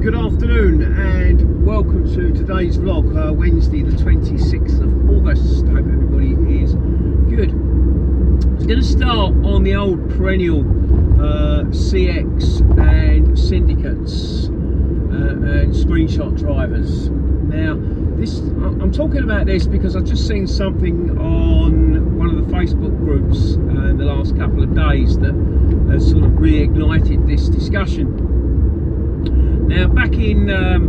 good afternoon and welcome to today's vlog, Wednesday the 26th of August. Hope everybody is good. I'm going to start on the old perennial CX and syndicates and screenshot drivers. Now I'm talking about this because I've just seen something on one of the Facebook groups in the last couple of days that has sort of reignited this discussion. Now, back in,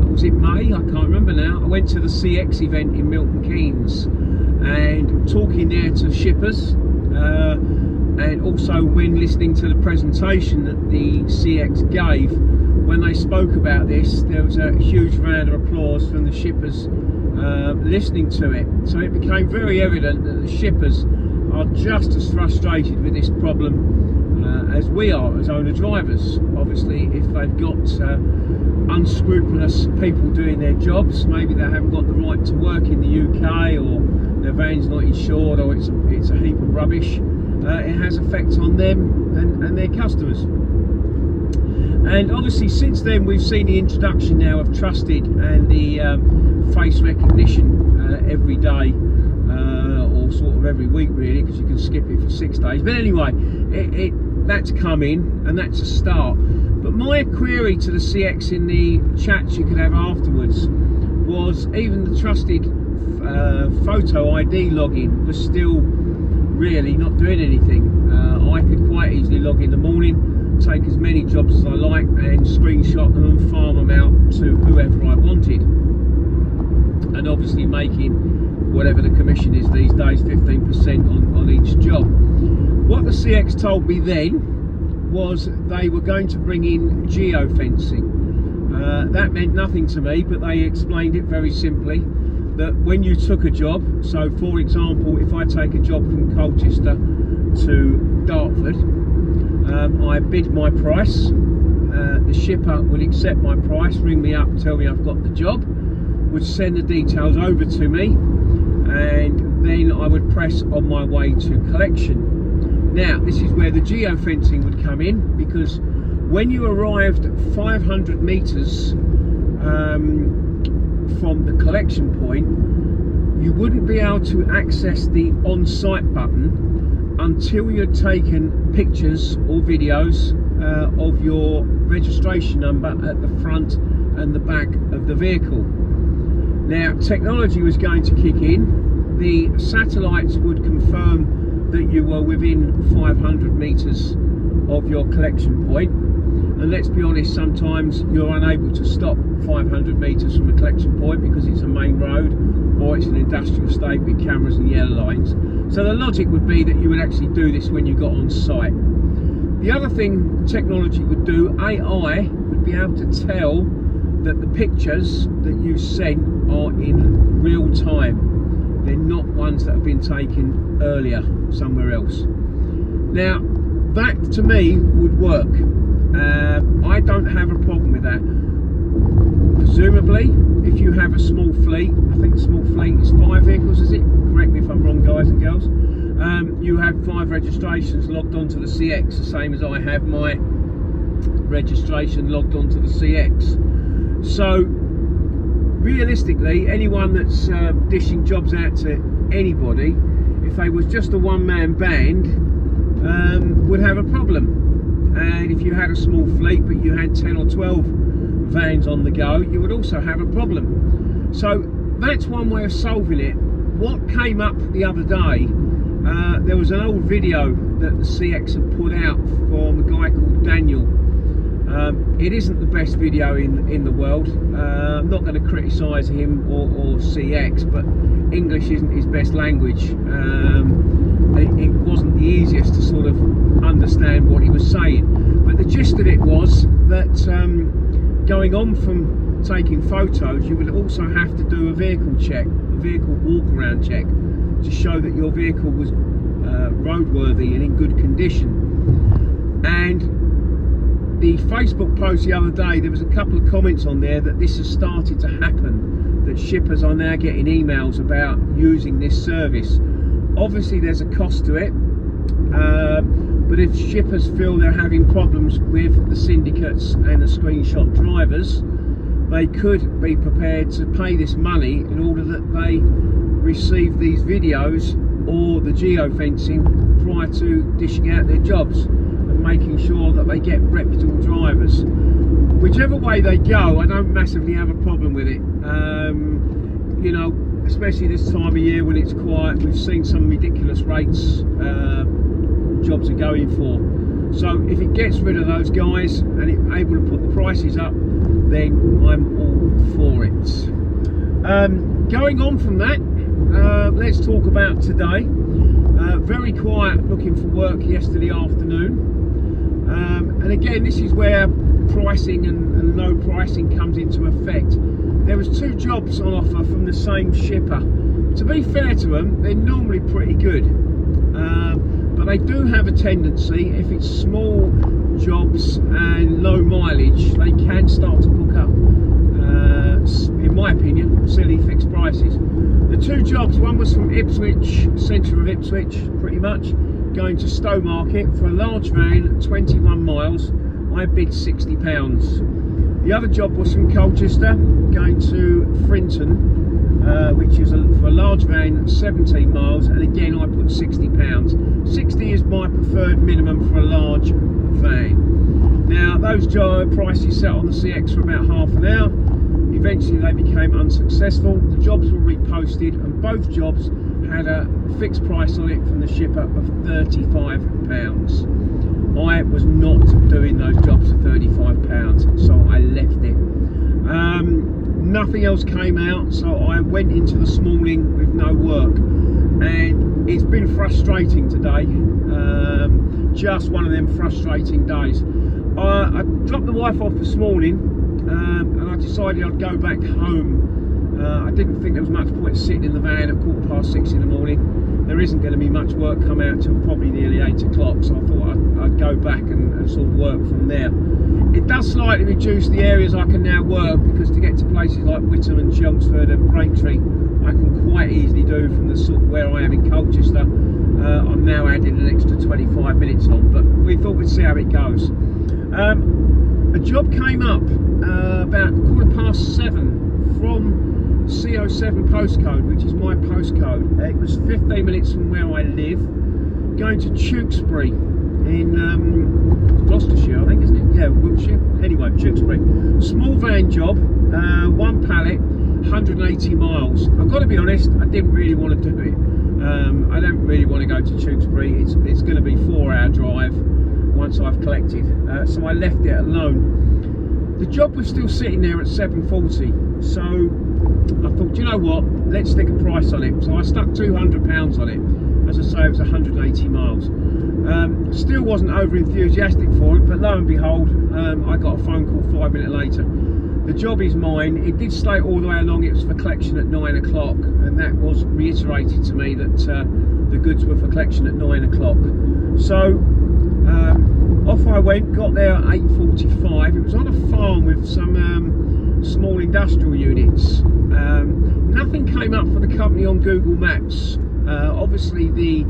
was it May? I can't remember now. I went to the CX event in Milton Keynes and talking there to shippers, and also when listening to the presentation that the CX gave, when they spoke about this, there was a huge round of applause from the shippers listening to it. So it became very evident that the shippers are just as frustrated with this problem as we are as owner drivers. Obviously, if they've got unscrupulous people doing their jobs, maybe they haven't got the right to work in the UK, or their van's not insured, or it's a heap of rubbish, it has effects on them and their customers. And obviously since then we've seen the introduction now of Trusted and the face recognition every day, or sort of every week really, because you can skip it for 6 days. But anyway, that's come in and that's a start. But my query to the CX in the chats you could have afterwards was even the Trusted photo ID login was still really not doing anything. I could quite easily log in the morning, take as many jobs as I like and screenshot them and farm them out to whoever I wanted, and obviously making whatever the commission is these days, 15% on each job. What the CX told me then was they were going to bring in geofencing. That meant nothing to me, but they explained it very simply, that when you took a job, so for example if I take a job from Colchester to Dartford, I bid my price, the shipper would accept my price, ring me up, tell me I've got the job, would send the details over to me, and then I would press on my way to collection. Now this is where the geofencing would come in, because when you arrived 500 metres from the collection point, you wouldn't be able to access the on-site button until you'd taken pictures or videos of your registration number at the front and the back of the vehicle. Now technology was going to kick in, the satellites would confirm that you were within 500 metres of your collection point, and let's be honest, sometimes you're unable to stop 500 metres from a collection point because it's a main road or it's an industrial estate with cameras and yellow lines. So the logic would be that you would actually do this when you got on site. The other thing technology would do, AI would be able to tell that the pictures that you sent are in real time. They're not ones that have been taken earlier somewhere else. Now that to me would work. I don't have a problem with that. Presumably if you have a small fleet, I think small fleet is 5 vehicles, is it? Correct me if I'm wrong, guys and girls. You have 5 registrations logged onto the CX, the same as I have my registration logged onto the CX. So realistically, anyone that's dishing jobs out to anybody, if they was just a one-man band, would have a problem. And if you had a small fleet but you had 10 or 12 vans on the go, you would also have a problem. So that's one way of solving it. What came up the other day, there was an old video that the CX had put out from a guy called Daniel. It isn't the best video in the world. I'm not going to criticise him or CX, but English isn't his best language. It wasn't the easiest to sort of understand what he was saying, but the gist of it was that going on from taking photos, you would also have to do a vehicle check, a vehicle walk around check, to show that your vehicle was roadworthy and in good condition. And the Facebook post the other day, there was a couple of comments on there that this has started to happen, that shippers are now getting emails about using this service. Obviously there's a cost to it, but if shippers feel they're having problems with the syndicates and the screenshot drivers, they could be prepared to pay this money in order that they receive these videos or the geofencing prior to dishing out their jobs and making sure that they get reputable drivers. Whichever way they go, I don't massively have a problem with it. You know, especially this time of year when it's quiet, we've seen some ridiculous rates jobs are going for. So if it gets rid of those guys and it's able to put the prices up, then I'm all for it. Going on from that, let's talk about today. Very quiet looking for work yesterday afternoon. And again, this is where pricing and low pricing comes into effect. There was 2 jobs on offer from the same shipper. To be fair to them, they're normally pretty good. But they do have a tendency, if it's small jobs and low mileage, they can start to book up, in my opinion, silly fixed prices. The 2 jobs, one was from Ipswich, centre of Ipswich, pretty much, going to Stowmarket for a large van, 21 miles. I bid £60. The other job was from Colchester, going to Frinton, which is for a large van, 17 miles, and again I put £60. 60 is my preferred minimum for a large van. Now those job prices sat on the CX for about half an hour. Eventually they became unsuccessful. The jobs were reposted and both jobs had a fixed price on it from the shipper of £35. I was not doing those jobs for £35, so I left it. Nothing else came out, so I went into this morning with no work, and it's been frustrating today. Just one of them frustrating days. I dropped the wife off this morning, and I decided I'd go back home. I didn't think there was much point sitting in the van at 6:15 in the morning. There isn't going to be much work come out till probably nearly 8 o'clock, so I thought I'd go back and sort of work from there. It does slightly reduce the areas I can now work, because to get to places like Witham and Chelmsford and Braintree, I can quite easily do from the sort of where I am in Colchester. I'm now adding an extra 25 minutes on, but we thought we'd see how it goes. A job came up about 7:15 from CO7 postcode, which is my postcode. It was 15 minutes from where I live, going to Tewkesbury in Gloucestershire, I think, isn't it? Yeah, Wiltshire. Anyway, Tewkesbury. Small van job, 1 pallet, 180 miles. I've got to be honest, I didn't really want to do it. I don't really want to go to Tewkesbury. It's going to be a 4-hour drive once I've collected, so I left it alone. The job was still sitting there at 7:40, so I thought, you know what, let's stick a price on it. So I stuck £200 on it. As I say, it was 180 miles. Still wasn't over enthusiastic for it, but lo and behold, I got a phone call 5 minutes later. The job is mine. It did state all the way along it was for collection at 9 o'clock, and that was reiterated to me that the goods were for collection at 9 o'clock. So off I went, got there at 8:45. It was on a farm with some small industrial units. Nothing came up for the company on Google Maps. Obviously the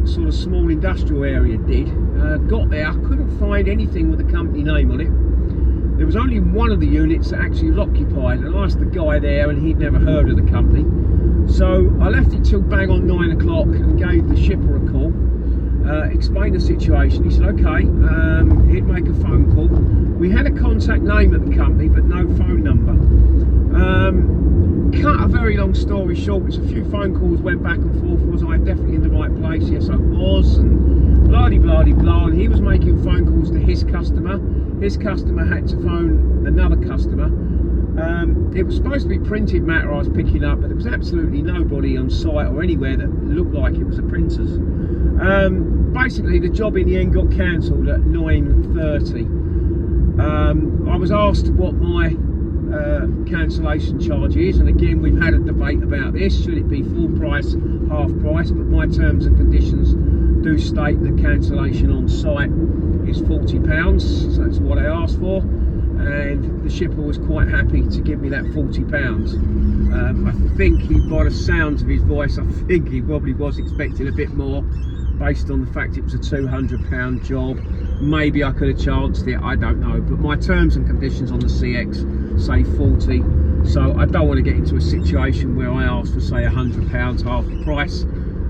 sort of small industrial area did. Got there, I couldn't find anything with the company name on it. There was only one of the units that actually was occupied, and I asked the guy there and he'd never heard of the company. So I left it till bang on 9 o'clock and gave the shipper a call, explained the situation. He said okay, he'd make a phone call. We had a contact name at the company but no phone number. Cut a very long story short, it's a few phone calls went back and forth. Was I definitely in the right place? Yes I was, and blah-de-blah-de-blah, and he was making phone calls to his customer. His customer had to phone another customer. It was supposed to be printed matter I was picking up, but there was absolutely nobody on site or anywhere that looked like it was a printer's. Basically the job in the end got cancelled at 9:30. I was asked what my cancellation charge is, and again we've had a debate about this. Should it be full price, half price? But my terms and conditions do state that cancellation on site is £40, so that's what I asked for, and the shipper was quite happy to give me that £40. I think by the sounds of his voice, I think he probably was expecting a bit more based on the fact it was a £200 job. Maybe I could have chanced it, I don't know, but my terms and conditions on the CX say 40. So I don't want to get into a situation where I ask for say £100, half the price,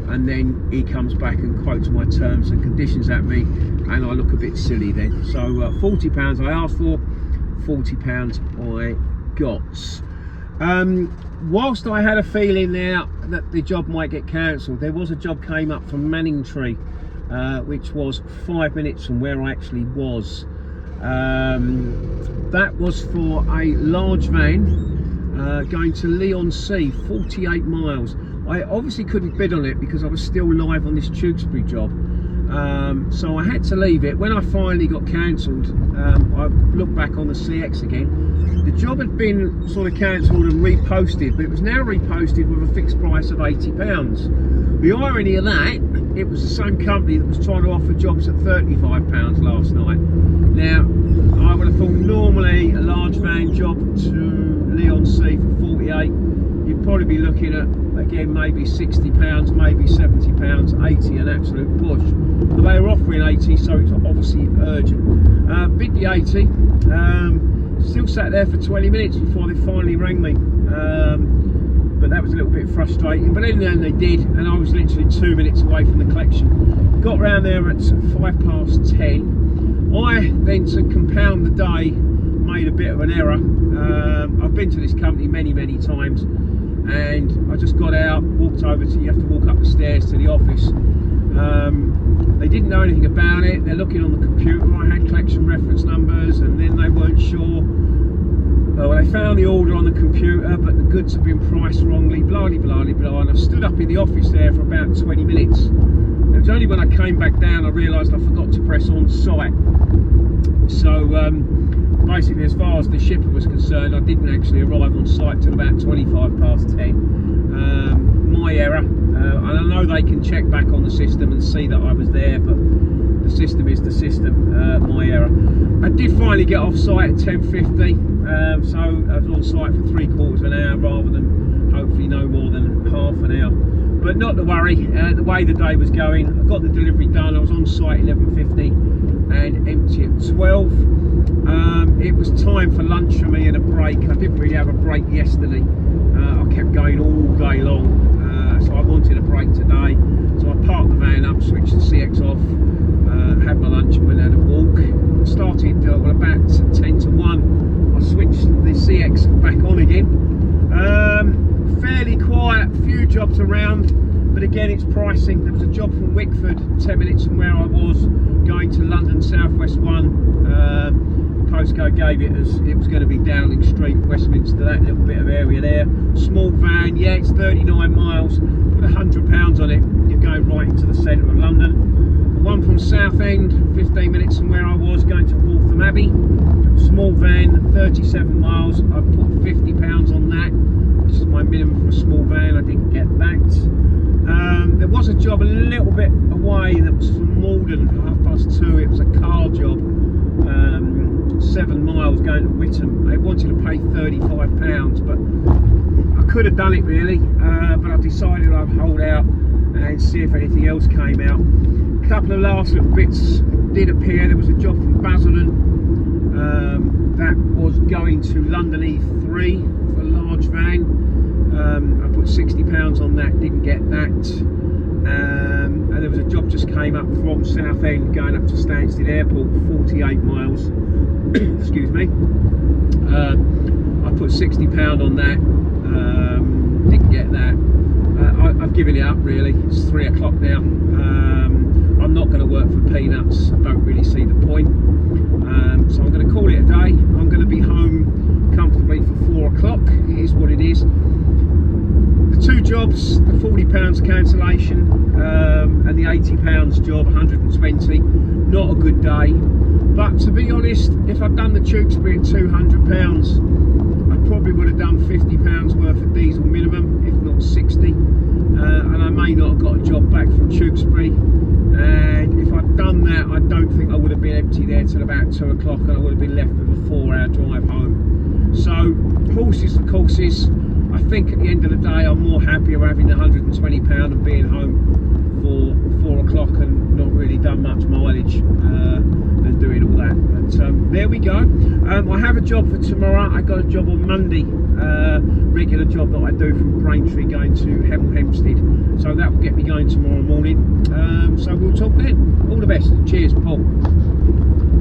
and then he comes back and quotes my terms and conditions at me, and I look a bit silly then. So £40 I asked for, £40 I got. Whilst I had a feeling now that the job might get cancelled, there was a job came up from Manningtree, which was 5 minutes from where I actually was. That was for a large van going to Leigh-on-Sea, 48 miles. I obviously couldn't bid on it because I was still live on this Tewkesbury job, so I had to leave it. When I finally got cancelled, I looked back on the CX again. The job had been sort of cancelled and reposted, but it was now reposted with a fixed price of £80. The irony of that, it was the same company that was trying to offer jobs at £35 last night. Now, I would have thought normally a large van job to Leigh-on-Sea for 48, you'd probably be looking at, again, maybe £60, maybe £70, 80 an absolute push. But they were offering 80, so it's obviously urgent. Bid the 80, still sat there for 20 minutes before they finally rang me. But that was a little bit frustrating, but in the end they did, and I was literally 2 minutes away from the collection. Got round there at 10:05. I then, to compound the day, made a bit of an error. I've been to this company many times, and I just got out, walked over to, you have to walk up the stairs to the office. They didn't know anything about it. They're looking on the computer. I had collection reference numbers, and then they weren't sure. Well, they found the order on the computer, but the goods have been priced wrongly, blah blah blah blah. And I stood up in the office there for about 20 minutes. It was only when I came back down I realised I forgot to press on site. So basically, as far as the shipper was concerned, I didn't actually arrive on site till about 10:25. My error, and I know they can check back on the system and see that I was there, but the system is the system. My error. I did finally get off site at 10:50, so I was on site for 3/4 of an hour rather than hopefully no more than half an hour. But not to worry, the way the day was going, I got the delivery done. I was on site 11:50 and empty at 12. It was time for lunch for me and a break. I didn't really have a break yesterday. I kept going all day long, so I wanted a break today. So I parked the van up, switched the CX off, had my lunch and went out a walk. Started about 10 to 1. I switched the CX back on again. Fairly quiet, few jobs around, but again it's pricing. There was a job from Wickford, 10 minutes from where I was, going to London Southwest 1. Postcode gave it as it was going to be Dowling Street, Westminster, that little bit of area there. Small van, yeah, it's 39 miles, put £100 on it, you're going right into the centre of London. The one from Southend, 15 minutes from where I was, going to Waltham Abbey. Small van, 37 miles, I put £50 on that, which is my minimum for a small van. I didn't get that. There was a job a little bit away that was from Malden, 2:30. It was a car job, 7 miles going to Witham. They wanted to pay £35, but I could have done it really, but I decided I'd hold out and see if anything else came out. A couple of last little bits did appear. There was a job from Basildon that was going to London E3 for a large van. I put £60 on that, didn't get that. And there was a job just came up from Southend going up to Stansted Airport, 48 miles. Excuse me. I put £60 on that, didn't get that. I've given it up really. It's 3 o'clock now. I'm not going to work for peanuts. I don't really see the point. So I'm going to call it a day. I'm going to be home comfortably for 4 o'clock. It is what it is. The two jobs, the £40 cancellation and the £80 job, 120. Not a good day. But to be honest, if I'd done the Tewkesbury at £200, I probably would have done £50 worth of diesel minimum, if not 60. And I may not have got a job back from Tewkesbury. And if I'd done that, I don't think I would have been empty there till about 2 o'clock, and I would have been left with a 4-hour drive home. So, horses for courses. I think at the end of the day, I'm more happier having the £120 and being home for 4 o'clock and not really done much mileage. and doing all that. But there we go. I have a job for tomorrow. I got a job on Monday, regular job that I do from Braintree going to Hemel Hempstead, so that will get me going tomorrow morning. So we'll talk then. All the best. Cheers, Paul.